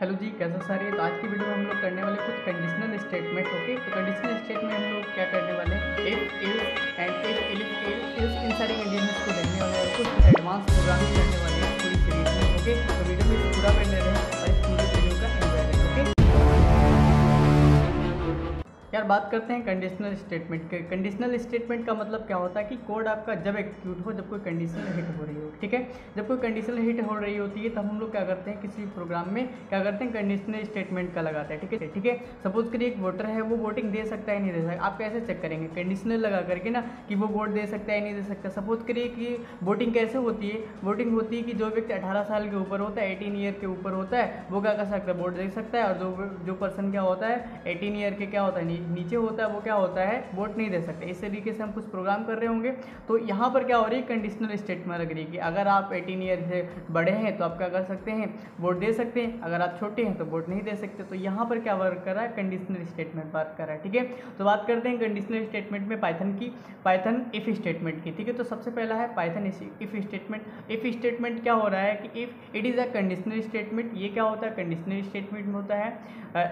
Hello जी, कैसे सारे। तो आज की वीडियो में हम लोग करने वाले कुछ कंडीशनल स्टेटमेंट। ओके, तो कंडीशनल स्टेटमेंट हम लोग क्या करने वाले हैं, if if and if in सारी कंडीशंस को देखने वाले और कुछ एडवांस प्रोग्रामिंग करने वाले हैं पूरी सीरीज में। ओके, तो वीडियो में इसे पूरा कर ले रहे हैं और इस पूरे वीडियो का एंजॉय करें। ओके यार, बात करते हैं कंडीशनल स्टेटमेंट के। कंडीशनल स्टेटमेंट का मतलब क्या होता है कि कोड आपका जब एग्जीक्यूट हो, जब कोई कंडीशन हिट हो रही हो। ठीक है, जब कोई कंडीशन हिट हो रही होती है तब हम लोग क्या करते हैं, किसी प्रोग्राम में क्या करते हैं, कंडीशनल स्टेटमेंट का लगाते हैं। ठीक है, सपोज करिए एक वोटर है, वो वोटिंग दे सकता है नहीं दे सकता। आप कैसे चेक करेंगे, कंडीशनल लगा करके ना, कि वो वोट दे सकता है नहीं दे सकता। सपोज करिए कि वोटिंग कैसे होती है, वोटिंग होती है कि जो व्यक्ति 18 साल के ऊपर होता है, 18 ईयर के ऊपर होता है, वो क्या कर सकता है, वोट दे सकता है। और जो पर्सन क्या होता है, 18 ईयर के क्या होता है, नीचे होता है, वो क्या होता है, वोट नहीं दे सकते। इस तरीके से हम कुछ प्रोग्राम कर रहे होंगे। तो यहाँ पर क्या हो रही है, कंडीशनल स्टेटमेंट लग रही है कि अगर आप 18 ईयर से बड़े हैं तो आप क्या कर सकते हैं, वोट दे सकते हैं। अगर आप छोटे हैं तो वोट नहीं दे सकते। तो यहाँ पर क्या वर्क कर रहा है, कंडीशनल स्टेटमेंट वर्क कर रहा है। ठीक है, तो बात करते हैं कंडीशनल स्टेटमेंट में पाइथन की, पाइथन इफ स्टेटमेंट की। ठीक है, तो सबसे पहला है Python if statement. If statement क्या हो रहा है कि if it is a conditional statement. ये क्या होता है, कंडीशनल स्टेटमेंट में होता है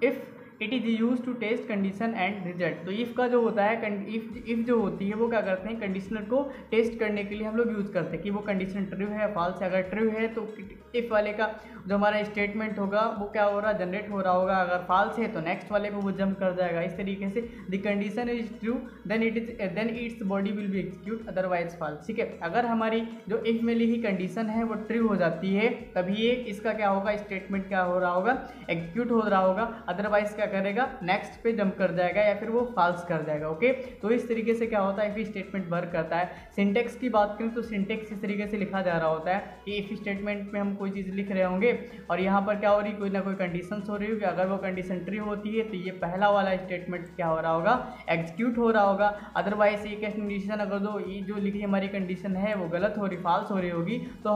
if it is use to test condition and result. तो इफ़ का जो होता है, इफ जो होती है वो क्या करते हैं, कंडीशनर को टेस्ट करने के लिए हम लोग यूज़ करते हैं कि वो कंडीशन ट्रू है फॉल्स है। अगर ट्रू है तो इफ वाले का जो हमारा स्टेटमेंट होगा वो क्या हो रहा है, जनरेट हो रहा होगा। अगर फॉल्स है तो नेक्स्ट वाले को वो जंप कर जाएगा। इस तरीके से the condition is true then its body will be execute otherwise false. ठीक है, अगर हमारी जो इफ में ली ही कंडीशन है वो ट्रू हो जाती है तभी ये इसका क्या होगा, स्टेटमेंट क्या हो रहा होगा, एग्जीक्यूट हो रहा होगा। अदरवाइज क्या करेगा, नेक्स्ट पे जंप कर जाएगा या फिर वो फॉल्स कर जाएगा। ओके, तो इस तरीके से क्या होता है, इफ स्टेटमेंट वर्क करता है। सिंटेक्स की बात करें तो सिंटेक्स इस तरीके से लिखा जा रहा होता है कि इफ स्टेटमेंट में हम कोई चीज़ लिख रहे होंगे और यहाँ पर क्या हो रही, कोई ना कोई कंडीशन हो रही होगी। अगर वो कंडीशन ट्रू होती है तो ये पहला वाला स्टेटमेंट क्या हो रहा होगा, एग्जीक्यूट हो रहा होगा। अदरवाइज ये कंडीशन अगर ये जो लिखी हमारी कंडीशन है वो गलत हो रही, फॉल्स हो रही होगी, तो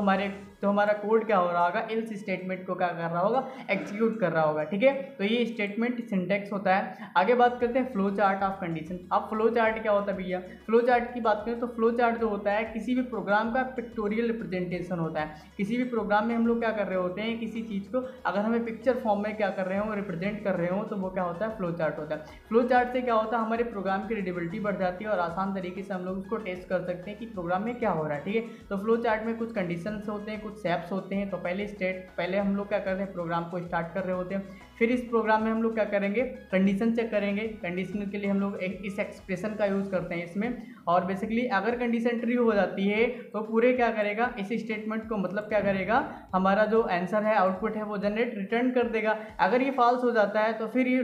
हमारा कोड क्या हो रहा होगा, एल्स स्टेटमेंट को क्या कर रहा होगा, एग्जीक्यूट कर रहा होगा। ठीक है, तो ये स्टेटमेंट सिंटेक्स होता है। आगे बात करते हैं फ्लो चार्ट ऑफ कंडीशन। अब फ्लो चार्ट क्या होता है भैया, फ्लो चार्ट की बात करें तो फ्लो चार्ट जो होता है किसी भी प्रोग्राम का पिक्टोरियल रिप्रेजेंटेशन होता है। किसी भी प्रोग्राम में हम लोग क्या कर रहे होते हैं, किसी चीज़ को अगर हमें पिक्चर फॉर्म में क्या कर रहे हो, रिप्रेजेंट कर रहे हो, तो वो क्या होता है, फ्लो चार्ट होता है। फ्लो चार्ट से क्या होता है, हमारे प्रोग्राम की रीडेबिलिटी बढ़ जाती है और आसान तरीके से हम लोग उसको टेस्ट कर सकते हैं कि प्रोग्राम में क्या हो रहा है। ठीक है, तो फ्लो चार्ट में कुछ कंडीशंस होते हैं, कुछ स्टेप्स होते हैं। तो पहले हम लोग क्या करते हैं, प्रोग्राम को स्टार्ट कर रहे होते हैं। फिर इस प्रोग्राम में हम लोग क्या करेंगे, कंडीशन चेक करेंगे। कंडीशन के लिए हम लोग इस एक्सप्रेशन का यूज़ करते हैं इसमें। और बेसिकली अगर कंडीशन ट्रू हो जाती है तो पूरे क्या करेगा, इस स्टेटमेंट को मतलब क्या करेगा, हमारा जो आंसर है, आउटपुट है, वो जनरेट रिटर्न कर देगा। अगर ये फॉल्स हो जाता है तो फिर ये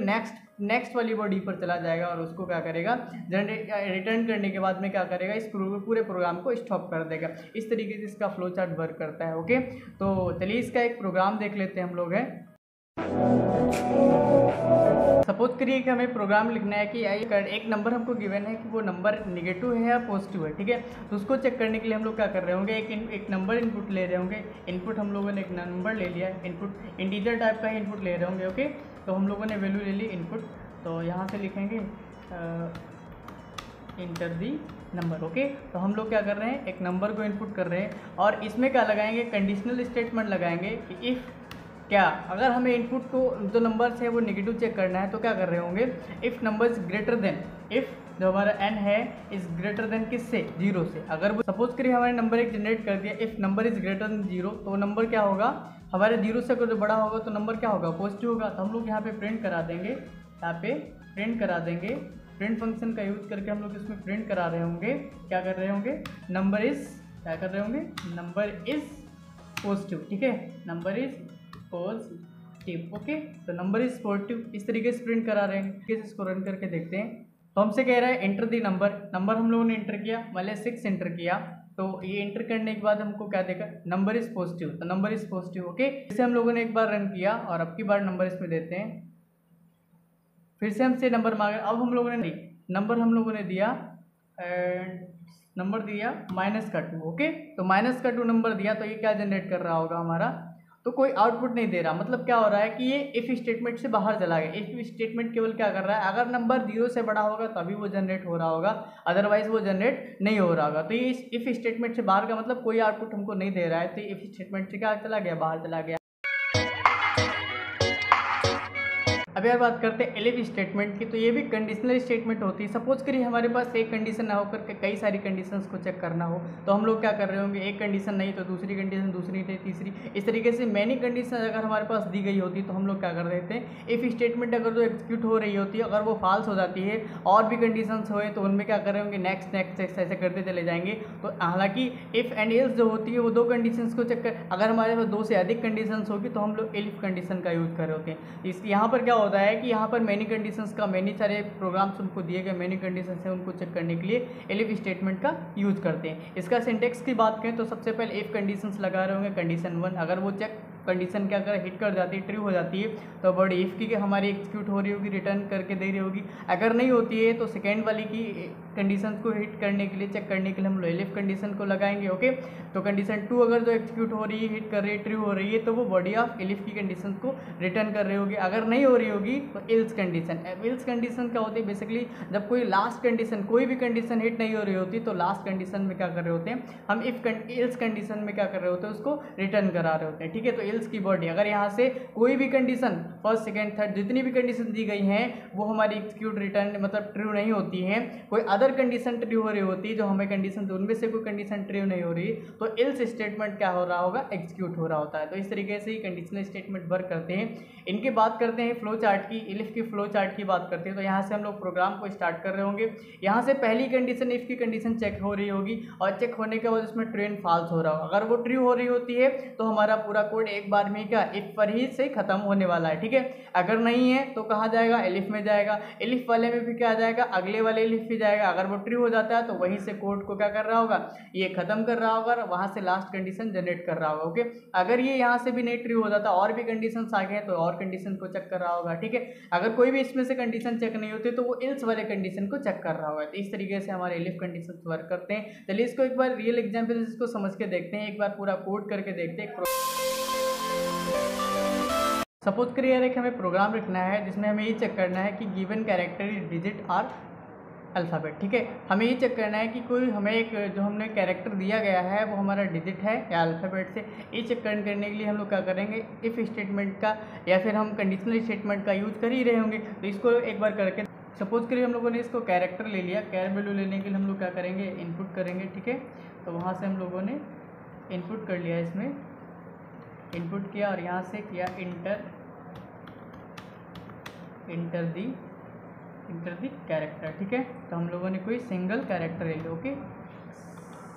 नेक्स्ट वाली बॉडी पर चला जाएगा और उसको क्या करेगा, जनरेट रिटर्न करने के बाद में क्या करेगा, इस पूरे प्रोग्राम को स्टॉप कर देगा। इस तरीके से इसका फ्लो चार्ट वर्क करता है। ओके, तो चलिए इसका एक प्रोग्राम देख लेते हैं हम लोग। है सपोज करिए कि हमें प्रोग्राम लिखना है कि एक नंबर हमको गिवन है कि वो नंबर नेगेटिव है या पॉजिटिव है। ठीक है, तो उसको चेक करने के लिए हम लोग क्या कर रहे होंगे, एक नंबर इनपुट ले रहे होंगे। इनपुट हम लोगों ने एक नंबर ले लिया, इनपुट इंटीजर टाइप का इनपुट ले रहे होंगे। ओके, तो हम लोगों ने वैल्यू ले ली इनपुट। तो यहाँ से लिखेंगे इंटर दी नंबर। ओके, तो हम लोग क्या कर रहे हैं, एक नंबर को इनपुट कर रहे हैं और इसमें क्या लगाएंगे, कंडीशनल स्टेटमेंट लगाएंगे कि इफ़ क्या, अगर हमें इनपुट को जो नंबर्स है वो नेगेटिव चेक करना है तो क्या कर रहे होंगे, if number is greater than, if जो हमारा n है इज ग्रेटर देन किससे, 0 से। अगर वो सपोज करिए हमारे नंबर एक जनरेट कर दिया, if number is greater than 0, तो नंबर क्या होगा, हमारे 0 से अगर जो बड़ा होगा तो नंबर क्या होगा, पॉजिटिव होगा। तो हम लोग यहाँ पे प्रिंट करा देंगे, यहाँ पे प्रिंट करा देंगे। प्रिंट फंक्शन का यूज़ करके हम लोग इसमें प्रिंट करा रहे होंगे, क्या कर रहे होंगे, नंबर इज, क्या कर रहे होंगे, नंबर इज पॉजिटिव। ठीक है, नंबर इज पॉजिटिव। ओके, तो नंबर इज पॉजिटिव, इस तरीके से प्रिंट करा रहे हैं। कैसे इसको रन करके देखते हैं। तो हमसे कह रहा है एंटर दी नंबर हम लोगों ने एंटर किया, मतलब 6 एंटर किया। तो ये एंटर करने के बाद हमको क्या देखा, नंबर इज पॉजिटिव, तो नंबर इज पॉजिटिव। ओके, इसे हम लोगों ने एक बार रन किया और अब की बार नंबर इसमें देते हैं। फिर से हमसे नंबर मांगा, अब हम लोगों ने नंबर हम लोगों ने दिया, नंबर दिया -2। ओके, तो -2 नंबर दिया तो ये क्या जनरेट कर रहा होगा हमारा, तो कोई आउटपुट नहीं दे रहा। मतलब क्या हो रहा है कि ये इफ स्टेटमेंट से बाहर चला गया। इफ स्टेटमेंट केवल क्या कर रहा है, अगर नंबर 0 से बड़ा होगा तभी वो जनरेट हो रहा होगा, अदरवाइज वो जनरेट नहीं हो रहा होगा। तो ये इफ स्टेटमेंट से बाहर का मतलब कोई आउटपुट हमको नहीं दे रहा है, तो इफ स्टेटमेंट से क्या चला गया, बाहर चला गया। अब यार बात करते हैं एलिफ स्टेटमेंट की। तो ये भी कंडीशनल स्टेटमेंट होती है। सपोज करिए हमारे पास एक कंडीशन ना होकर के कई सारी कंडीशंस को चेक करना हो, तो हम लोग क्या कर रहे होंगे, एक कंडीशन नहीं तो दूसरी कंडीशन, दूसरी नहीं तीसरी, इस तरीके से मैनी कंडीशन अगर हमारे पास दी गई होती तो हम लोग क्या कर देते हैं, इफ़ स्टेटमेंट अगर जो एग्जीक्यूट हो रही होती है अगर वो फॉल्स हो जाती है और भी कंडीशंस हुए तो उनमें क्या कर रहे होंगे, नेक्स्ट नेक्स्ट ऐसे करते चले जाएंगे। तो हालांकि इफ़ एंड एल्स जो होती है वो दो कंडीशंस को चेक कर, अगर हमारे पास दो से अधिक कंडीशंस होगी तो हम लोग एलिफ कंडीशन का यूज़ कर रहे होते हैं। इस यहाँ पर क्या होता है कि यहाँ पर मैनी कंडीशंस का, मैनी सारे प्रोग्राम्स उनको दिए गए मैनी कंडीशंस हैं, उनको चेक करने के लिए एलिफ स्टेटमेंट का यूज़ करते हैं। इसका सिंटेक्स की बात करें तो सबसे पहले इफ़ कंडीशंस लगा रहे होंगे, कंडीशन 1 अगर वो चेक कंडीशन क्या अगर हिट कर जाती है, ट्रू हो जाती है, तो बड़ी इफ़ की हमारी एग्जीक्यूट हो रही होगी, रिटर्न करके दे रही होगी। अगर नहीं होती है तो सेकेंड वाली की कंडीशन को हिट करने के लिए, चेक करने के लिए हम लोग एलिफ कंडीशन को लगाएंगे। ओके, तो कंडीशन 2 अगर जो एग्जीक्यूट हो रही है, हिट कर रही है, ट्रू हो रही है, तो वो बॉडी ऑफ एलिफ की कंडीशन को रिटर्न कर रही होगी। अगर नहीं हो रही होगी तो एल्स कंडीशन। एल्स कंडीशन क्या होती है, बेसिकली जब कोई लास्ट कंडीशन, कोई भी कंडीशन हिट नहीं हो रही होती तो लास्ट कंडीशन में क्या कर रहे होते हैं हम, इफ एल्स कंडीशन में क्या कर रहे होते हैं, उसको रिटर्न करा रहे होते हैं। ठीक है, तो एल्स की बॉडी अगर यहाँ से कोई भी कंडीशन, फर्स्ट सेकेंड थर्ड जितनी भी कंडीशन दी गई हैं वो हमारी एग्जीक्यूट रिटर्न मतलब ट्रू नहीं होती है, कोई अदर कंडीशन ट्रू हो रही होती है जो हमें कंडीशन, तो उनमें से कोई कंडीशन ट्रू नहीं हो रही, तो एल्स स्टेटमेंट क्या हो रहा होगा, एग्जीक्यूट हो रहा होता है। तो इस तरीके से ही कंडीशनल स्टेटमेंट वर्क करते हैं। इनकी बात करते हैं फ्लो चार्ट की, एलिफ की फ्लो चार्ट की बात करते हैं। तो यहाँ से हम लोग प्रोग्राम को स्टार्ट कर रहे होंगे। यहाँ से पहली कंडीशन इफ़ की कंडीशन चेक हो रही होगी और चेक होने के बाद उसमें ट्रू एंड फॉल्स हो रहा होगा। अगर वो ट्रू हो रही होती है तो हमारा पूरा कोड एक बार में क्या इफ पर ही से खत्म होने वाला है। ठीक है, अगर नहीं है तो कहाँ जाएगा, एलिफ में जाएगा। एलिफ वाले में भी क्या आ जाएगा, अगले वाले एलिफ भी जाएगा। अगर वो ट्रू हो जाता है तो वहीं से कोड को क्या कर रहा होगा, ये खत्म कर रहा होगा, वहाँ से लास्ट कंडीशन जनरेट कर रहा होगा। ओके, अगर ये यहाँ से भी नहीं ट्रू हो जाता और भी कंडीशन आ गए तो और कंडीशन को चेक कर रहा होगा। ठीक है, अगर कोई भी इसमें से कंडीशन चेक नहीं होती तो वो एल्स वाले कंडीशन को चेक कर रहा होगा। तो इस तरीके से हमारे एलिफ कंडीशन वर्क करते हैं। चलिए इसको एक बार रियल एग्जाम्पल इसको समझ के देखते हैं, एक बार पूरा कोड करके देखते हैं। सपोज करिए एक हमें प्रोग्राम लिखना है जिसमें हमें ये चेक करना है कि गिवन कैरेक्टर इज डिजिट और अल्फ़ाबेट। ठीक है, हमें ये चेक करना है कि कोई हमें एक जो हमने कैरेक्टर दिया गया है वो हमारा डिजिट है या अल्फ़ाबेट से। ये चेक करने के लिए हम लोग क्या करेंगे, इफ़ स्टेटमेंट का या फिर हम कंडीशनल स्टेटमेंट का यूज़ कर ही रहे होंगे। तो इसको एक बार करके सपोज करिए हम लोगों ने इसको कैरेक्टर ले लिया, कैर वैल्यू लेने के लिए हम लोग क्या करेंगे, इनपुट करेंगे। ठीक है, तो वहाँ से हम लोगों ने इनपुट कर लिया, इसमें इनपुट किया और यहाँ से किया इंटर दी कैरेक्टर। ठीक है, तो हम लोगों ने कोई सिंगल कैरेक्टर ले लिया। Okay,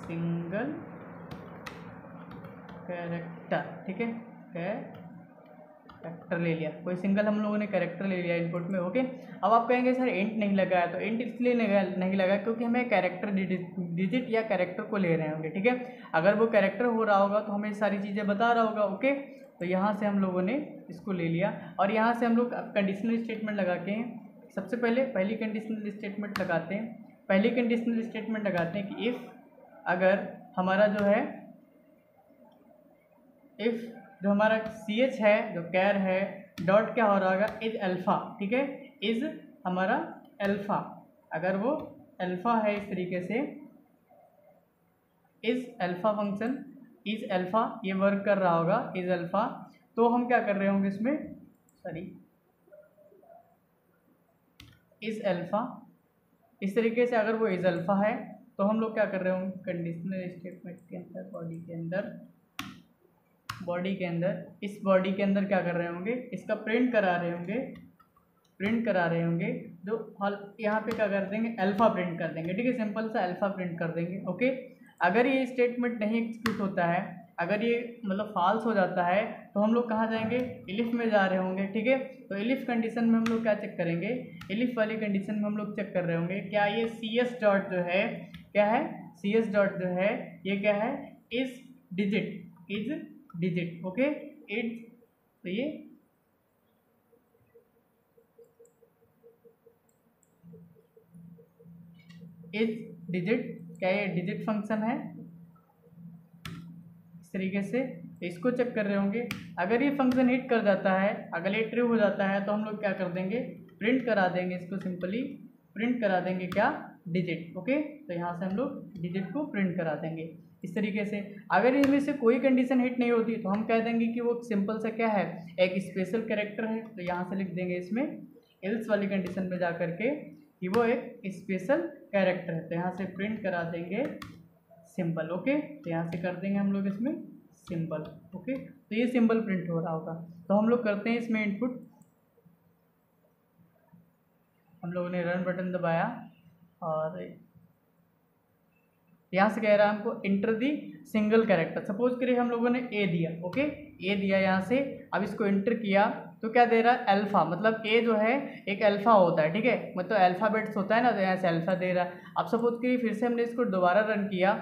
single character. ठीक है, कैरेक्टर ले लिया, कोई सिंगल हम लोगों ने कैरेक्टर ले लिया इनपुट में। ओके, अब आप कहेंगे सर इंट नहीं लगाया, तो इंट इसलिए नहीं लगा क्योंकि हमें कैरेक्टर डिजिट या कैरेक्टर को ले रहे होंगे। ठीक है, अगर वो कैरेक्टर हो रहा होगा तो हमें सारी चीज़ें बता रहा होगा। ओके, तो यहाँ से हम लोगों ने इसको ले लिया और यहाँ से हम लोग कंडीशनल स्टेटमेंट लगा के सबसे पहले पहली कंडीशनल स्टेटमेंट लगाते हैं। पहली कंडीशनल स्टेटमेंट लगाते हैं कि इफ़ अगर हमारा जो है, इफ़ जो हमारा सी एच है, जो कैर है, डॉट क्या हो रहा होगा, इज अल्फ़ा। ठीक है, इज हमारा अल्फ़ा, अगर वो अल्फ़ा है इस तरीके से, is alpha function, is alpha ये वर्क कर रहा होगा, इज अल्फ़ा, तो हम क्या कर रहे होंगे इसमें, इज अल्फ़ा, इस तरीके से अगर वो इज अल्फ़ा है तो हम लोग क्या कर रहे होंगे, कंडीशनल स्टेटमेंट के अंदर, बॉडी के अंदर इस बॉडी के अंदर क्या कर रहे होंगे, इसका प्रिंट करा रहे होंगे, जो यहाँ पे क्या कर देंगे, अल्फ़ा प्रिंट कर देंगे। ठीक है, सिंपल सा अल्फ़ा प्रिंट कर देंगे। ओके, अगर ये स्टेटमेंट नहीं एग्जीक्यूट होता है, अगर ये मतलब फॉल्स हो जाता है तो हम लोग कहाँ जाएंगे, एलिफ में जा रहे होंगे। ठीक है, तो एलिफ कंडीशन में हम लोग क्या चेक करेंगे, एलिफ वाली कंडीशन में हम लोग चेक कर रहे होंगे क्या ये सी एस डॉट जो है, क्या है, सी एस डॉट जो है ये क्या है, इज डिजिट। ओके, इज, तो ये इज डिजिट, क्या ये डिजिट फंक्शन है, इस तरीके से इसको चेक कर रहे होंगे। अगर ये फंक्शन हिट कर जाता है, अगर ये ट्रू हो जाता है तो हम लोग क्या कर देंगे, प्रिंट करा देंगे, इसको सिंपली प्रिंट करा देंगे क्या, डिजिट। ओके, तो यहाँ से हम लोग डिजिट को प्रिंट करा देंगे। इस तरीके से। अगर इनमें से कोई कंडीशन हिट नहीं होती तो हम कह देंगे कि वो सिंपल सा क्या है, एक स्पेशल कैरेक्टर है। तो यहाँ से लिख देंगे इसमें एल्स वाली कंडीशन में जा करके कि वो एक स्पेशल कैरेक्टर है। तो यहाँ से प्रिंट करा देंगे सिंबल। ओके, तो यहाँ से कर देंगे हम लोग इसमें सिंबल। ओके, तो ये सिंबल प्रिंट हो रहा होगा। तो हम लोग करते हैं इसमें इनपुट, हम लोगों ने रन बटन दबाया और यहाँ से कह रहा है हमको इंटर दी सिंगल कैरेक्टर। सपोज करिए हम लोगों ने ए दिया। ओके, ए दिया यहाँ से, अब इसको इंटर किया तो क्या दे रहा है, अल्फा। मतलब ए जो है एक अल्फा होता है, ठीक है, मतलब अल्फाबेट्स होता है ना, तो यहाँ से अल्फा दे रहा है। अब सपोज करिए फिर से हमने इसको दोबारा रन किया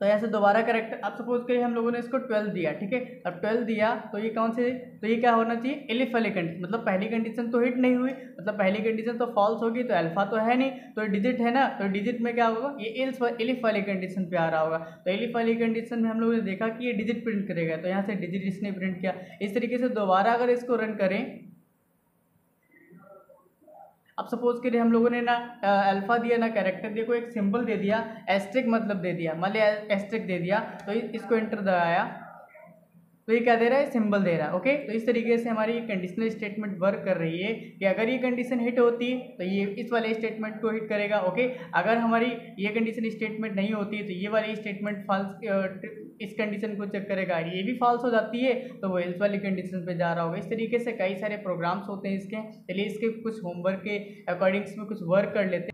तो ऐसे दोबारा करेक्ट। अब सपोज करिए हम लोगों ने इसको 12 दिया, ठीक है, अब 12 दिया तो ये कौन से, तो ये क्या होना चाहिए, एलिफ वाली कंडीशन। मतलब पहली कंडीशन तो हिट नहीं हुई, मतलब पहली कंडीशन तो फॉल्स होगी, तो अल्फा तो है नहीं, तो डिजिट है ना, तो डिजिट में क्या होगा, ये एलिफ वाली कंडीशन पे आ रहा होगा। तो एलिफ वाली कंडीशन में हम लोगों ने देखा कि ये डिजिट प्रिंट करेगा, तो यहाँ से डिजिट इसने प्रिंट किया। इस तरीके से दोबारा अगर इसको रन करें, अब सपोज करिए हम लोगों ने ना अल्फा दिया ना कैरेक्टर दिया, कोई एक सिंबल दे दिया, एस्ट्रिक मतलब दे दिया, मान लिया एस्ट्रिक दे दिया, तो इसको एंटर दबाया तो ये क्या दे रहा है, सिंबल दे रहा है। ओके, तो इस तरीके से हमारी ये कंडीशनल स्टेटमेंट वर्क कर रही है कि अगर ये कंडीशन हिट होती है तो ये इस वाले स्टेटमेंट को हिट करेगा। ओके, अगर हमारी ये कंडीशन स्टेटमेंट नहीं होती है तो ये वाली स्टेटमेंट फॉल्स इस कंडीशन को चेक करेगा, ये भी फॉल्स हो जाती है तो वो एल्स वाली कंडीशन पे जा रहा होगा। इस तरीके से कई सारे प्रोग्राम्स होते हैं इसके। चलिए इसके कुछ होमवर्क के अकॉर्डिंग्स में कुछ वर्क कर लेते हैं।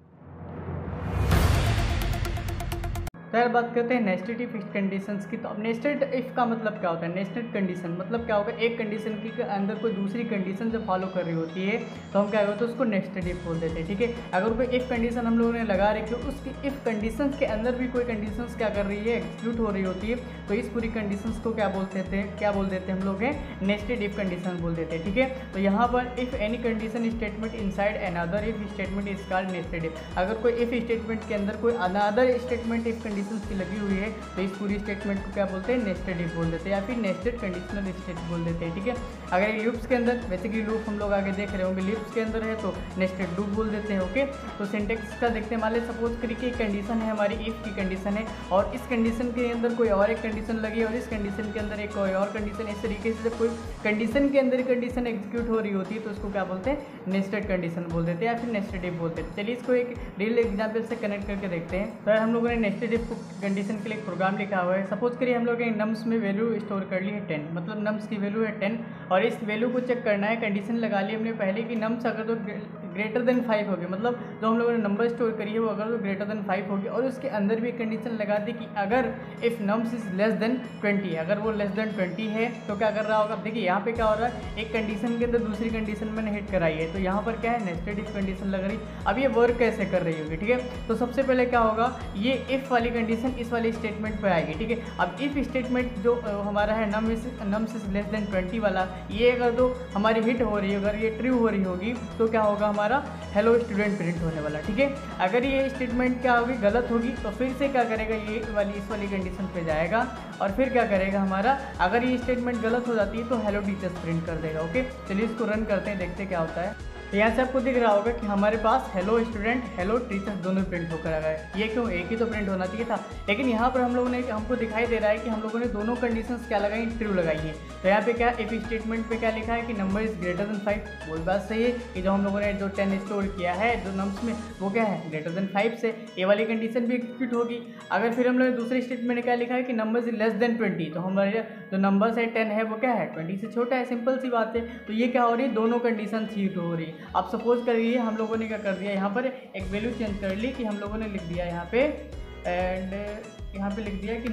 तो बात करते हैं नेस्टेड इफ कंडीशंस की। तो अब नेस्टेड इफ का मतलब क्या होता है, नेस्टेड कंडीशन मतलब क्या होगा, एक कंडीशन के अंदर कोई दूसरी कंडीशन जब फॉलो कर रही होती है तो हम क्या होता है उसको नेस्टेड इफ बोल देते हैं। ठीक है, अगर कोई इफ कंडीशन हम लोगों ने लगा रखी है, उसकी इफ कंडीशंस के अंदर भी कोई कंडीशंस क्या कर रही है, एग्जीक्यूट हो रही होती है, तो इस पूरी कंडीशंस को क्या बोलते थे, क्या बोल देते हैं हम लोग हैं, नेस्टेड इफ कंडीशन बोल देते हैं। ठीक है, तो यहाँ पर if any condition statement inside another if statement is called nested if. अगर कोई इफ स्टेटमेंट के अंदर कोई अनदर स्टेटमेंट इफ कंडीशन की लगी हुई है तो इस पूरी स्टेटमेंट को क्या बोलते हैं, नेस्टेड इफ बोल देते हैं या फिर नेस्टेड कंडीशनल स्टेट बोल देते हैं। ठीक है, अगर ये लूप्स के अंदर, वैसे कि लूप हम लोग आगे देख रहे होंगे, लूप्स के अंदर है तो नेस्टेड लूप बोल देते हैं। ओके, तो सिंटेक्स का देखते हैं। मान लीजिए सपोज करिए कि कंडीशन है हमारी इफ की कंडीशन है और इस कंडीशन के अंदर कोई और एक कंडीशन लगी और इस कंडीशन के अंदर एक कोई और कंडीशन। इस तरीके से जब कोई कंडीशन के अंदर कंडीशन एग्जीक्यूट हो रही होती है तो उसको क्या बोलते हैं, नेस्टेड कंडीशन बोल देते हैं या फिर नेस्टेड इफ बोलते हैं। चलिए इसको एक रियल एग्जाम्पल से कनेक्ट करके देखते हैं। तो हम लोगों ने नेस्टेड इफ कंडीशन के लिए प्रोग्राम लिखा हुआ है। सपोज करिए हम लोग नम्स में वैल्यू स्टोर कर ली है 10, मतलब नम्स की वैल्यू है 10 और इस वैल्यू को चेक करना है। कंडीशन लगा ली हमने पहले कि नम्स अगर तो ग्रेटर देन 5 होगी, मतलब जो हम लोगों ने नंबर स्टोर करी है वो अगर तो ग्रेटर देन 5 होगी और उसके अंदर भी कंडीशन लगा दी कि अगर if nums is less than 20, अगर वो लेस देन 20 है तो क्या कर रहा होगा। देखिए यहाँ पे क्या हो रहा है, एक कंडीशन के अंदर दूसरी कंडीशन मैंने हिट कराई है तो यहाँ पर क्या है, नेस्टेड इफ कंडीशन लग रही। अब ये वर्क कैसे कर रही होगी, ठीक है, तो सबसे पहले क्या होगा, ये इफ़ वाली कंडीशन इस वाली स्टेटमेंट पर आएगी। ठीक है, अब इफ स्टेटमेंट जो हमारा है नम्स इज लेस देन 20 वाला, ये अगर तो हमारी हिट हो रही है, अगर ये ट्रू हो रही होगी तो क्या होगा, हमारा हेलो स्टूडेंट प्रिंट होने वाला। ठीक है, अगर ये स्टेटमेंट क्या होगी, गलत होगी तो फिर से क्या करेगा, ये वाली इस वाली कंडीशन पे जाएगा और फिर क्या करेगा हमारा, अगर ये स्टेटमेंट गलत हो जाती है तो हेलो टीचर्स प्रिंट कर देगा। ओके, चलिए इसको रन करते हैं, देखते क्या होता है। तो यहाँ से आपको दिख रहा होगा कि हमारे पास हेलो स्टूडेंट हेलो टीचर्स दोनों प्रिंट होकर आ गए। ये क्यों, एक ही तो प्रिंट होना चाहिए था, लेकिन यहाँ पर हम लोगों ने, हमको दिखाई दे रहा है कि हम लोगों ने दोनों कंडीशंस क्या लगाई, ट्रू लगाई है। तो यहाँ पे क्या इफ स्टेटमेंट पे क्या लिखा है कि नंबर इज ग्रेटर देन 5, वो बात सही है कि जो हम लोगों ने जो 10 स्टोर किया है जो नंबर्स में वो क्या है, ग्रेटर देन 5 से, ये वाली कंडीशन भी एग्जीक्यूट होगी। अगर फिर हम लोगों ने दूसरे स्टेटमेंट में क्या लिखा है कि नंबर इज लेस देन 20, तो हमारे जो नंबर्स है 10 है वो क्या है, 20 से छोटा है, सिंपल सी बात है। तो ये क्या हो रही है, दोनों कंडीशन हिट हो रही है। अब सपोज करिए हम लोगों ने क्या कर दिया, यहाँ पर एक वैल्यू चेंज कर ली कि हम लोगों ने लिख दिया यहाँ पे, एंड यहाँ पे लिख दिया कि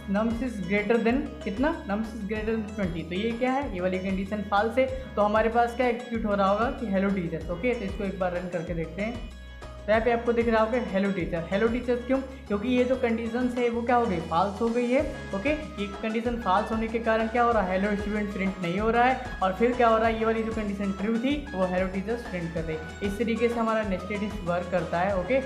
नम्स इज ग्रेटर देन कितना, नम्स इज ग्रेटर देन 20, तो ये क्या है, ये वाली कंडीशन फॉल्स है। तो हमारे पास क्या एग्जीक्यूट हो रहा होगा कि हेलो टीचर्स। ओके, तो इसको एक बार रन करके देखते हैं। तो यहाँ पे आपको दिख रहा होगा हेलो टीचर, हेलो टीचर्स क्यों, क्योंकि ये जो कंडीशंस है वो क्या हो गई, फॉल्स हो गई है। ओके, ये कंडीशन फॉल्स होने के कारण क्या हो रहा है, हेलो स्टूडेंट प्रिंट नहीं हो रहा है और फिर क्या हो रहा है, ये वाली जो कंडीशन ट्रू थी वो हेलो टीचर्स प्रिंट कर रही है। इस तरीके से हमारा नेस्टेड इफ वर्क करता है। ओके,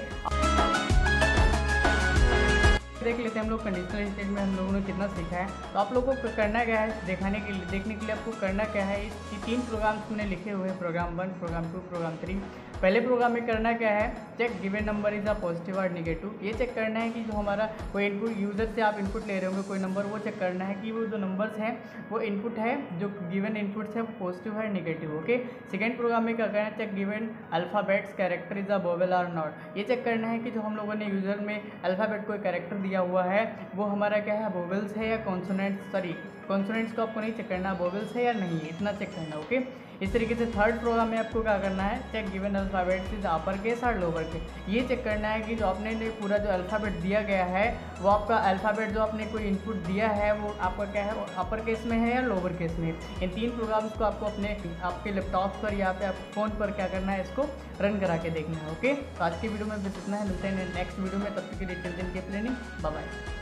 देख लेते हैं हम लोग कंडीशनल स्टेटमेंट में हम लोगों ने कितना सीखा है। तो आप लोगों को करना क्या है, देखने के लिए आपको करना क्या है, इस 3 प्रोग्राम्स मैंने लिखे हुए हैं, प्रोग्राम 1, प्रोग्राम 2, प्रोग्राम 3। पहले प्रोग्राम में करना क्या है, check given number is a positive और निगेटिव। ये चेक करना है कि जो हमारा कोई इनपुट यूज़र से आप इनपुट ले रहे होंगे कोई नंबर, वो चेक करना है कि वो जो नंबर्स हैं वो इनपुट है, जो गिवन इनपुट्स है वो पॉजिटिव है निगेटिव। ओके, सेकेंड प्रोग्राम में क्या करना है, check given alphabets character is a vowel और नॉट। ये चेक करना है कि जो हम लोगों ने यूज़र में अल्फ़ाबेट कोई कैरेक्टर दिया हुआ है वो हमारा क्या है, वोवेल्स है या कॉन्सोनेंट्स, सॉरी कॉन्सोनेंट्स को आपको नहीं चेक करना, वोवेल्स है या नहीं, इतना चेक करना। ओके, इस तरीके से थर्ड प्रोग्राम में आपको क्या करना है, check given alphabets is upper case और लोअर केस। ये चेक करना है कि जो आपने पूरा जो अल्फ़ाबेट दिया गया है वो आपका अल्फ़ाबेट जो आपने कोई इनपुट दिया है वो आपका क्या है, वो अपर केस में है या लोअर केस में। इन 3 प्रोग्राम्स को आपको अपने आपके लैपटॉप पर या फिर फ़ोन पर क्या करना है, इसको रन करा के देखना है। ओके, तो आज की वीडियो में बस इतना है, मिलते हैं नेक्स्ट वीडियो में, तब तक के लिए till then keep learning, bye bye.